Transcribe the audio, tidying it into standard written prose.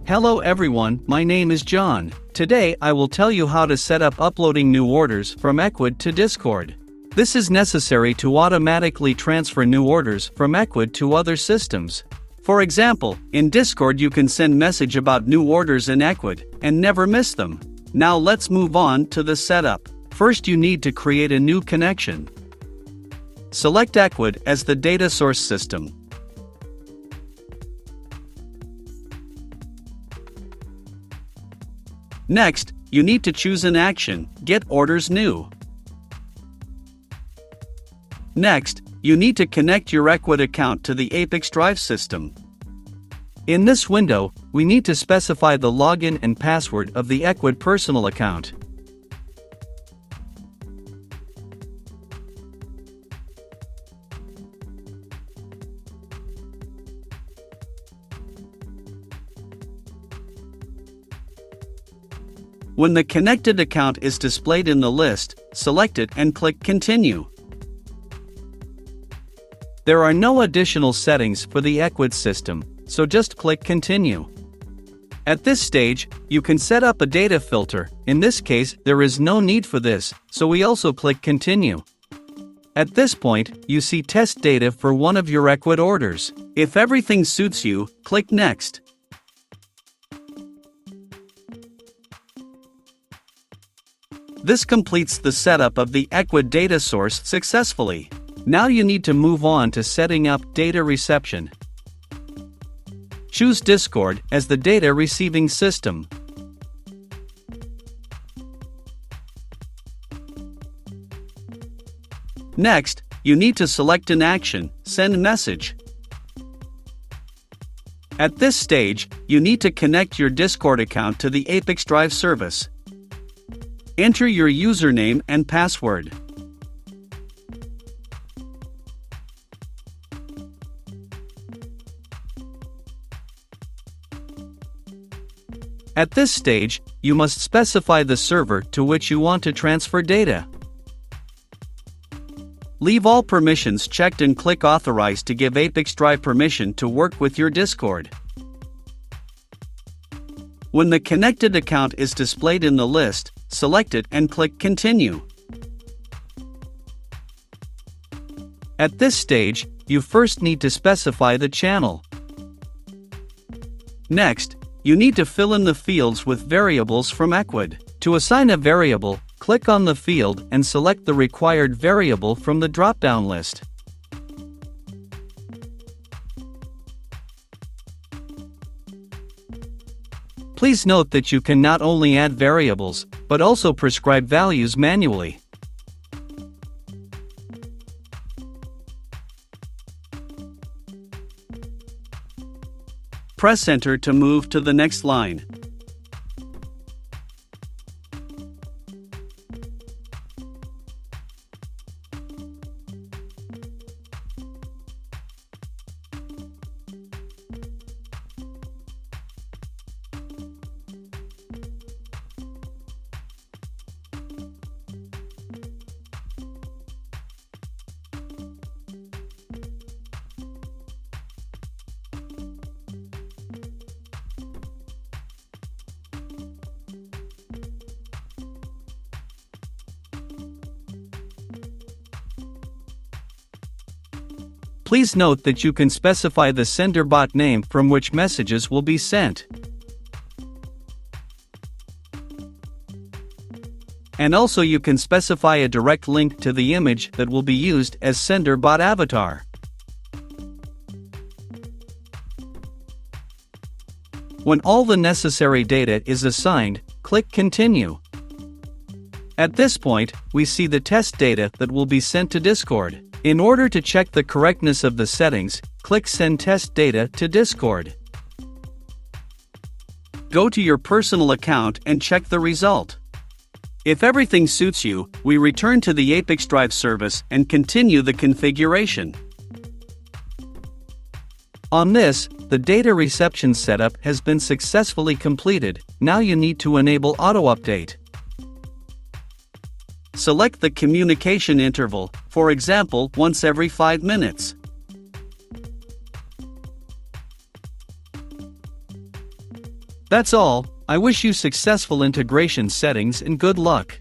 Hello everyone, my name is John. Today I will tell you how to set up uploading new orders from Ecwid to Discord. This is necessary to automatically transfer new orders from Ecwid to other systems. For example, in Discord you can send message about new orders in Ecwid and never miss them. Now let's move on to the setup. First you need to create a new connection. Select Ecwid as the data source system. Next, you need to choose an action, Get Orders New. Next, you need to connect your Ecwid account to the ApiX-Drive system. In this window, we need to specify the login and password of the Ecwid personal account. When the connected account is displayed in the list, select it and click Continue. There are no additional settings for the Ecwid system, so just click Continue. At this stage, you can set up a data filter. In this case, there is no need for this, so we also click Continue. At this point, you see test data for one of your Ecwid orders. If everything suits you, click Next. This completes the setup of the Ecwid data source successfully. Now you need to move on to setting up data reception. Choose Discord as the data receiving system. Next, you need to select an action, Send Message. At this stage, you need to connect your Discord account to the ApiX-Drive service. Enter your username and password. At this stage, you must specify the server to which you want to transfer data. Leave all permissions checked and click Authorize to give ApiX-Drive permission to work with your Discord. When the connected account is displayed in the list, select it and click Continue. At this stage, you first need to specify the channel. Next, you need to fill in the fields with variables from Ecwid. To assign a variable, click on the field and select the required variable from the drop-down list. Please note that you can not only add variables, but also prescribe values manually. Press Enter to move to the next line. Please note that you can specify the sender bot name from which messages will be sent. And also you can specify a direct link to the image that will be used as sender bot avatar. When all the necessary data is assigned, click Continue. At this point, we see the test data that will be sent to Discord. In order to check the correctness of the settings, click Send Test Data to Discord. Go to your personal account and check the result. If everything suits you, we return to the ApiX-Drive service and continue the configuration. On this, the data reception setup has been successfully completed. Now you need to enable auto-update. Select the communication interval, for example, once every 5 minutes. That's all. I wish you successful integration settings and good luck.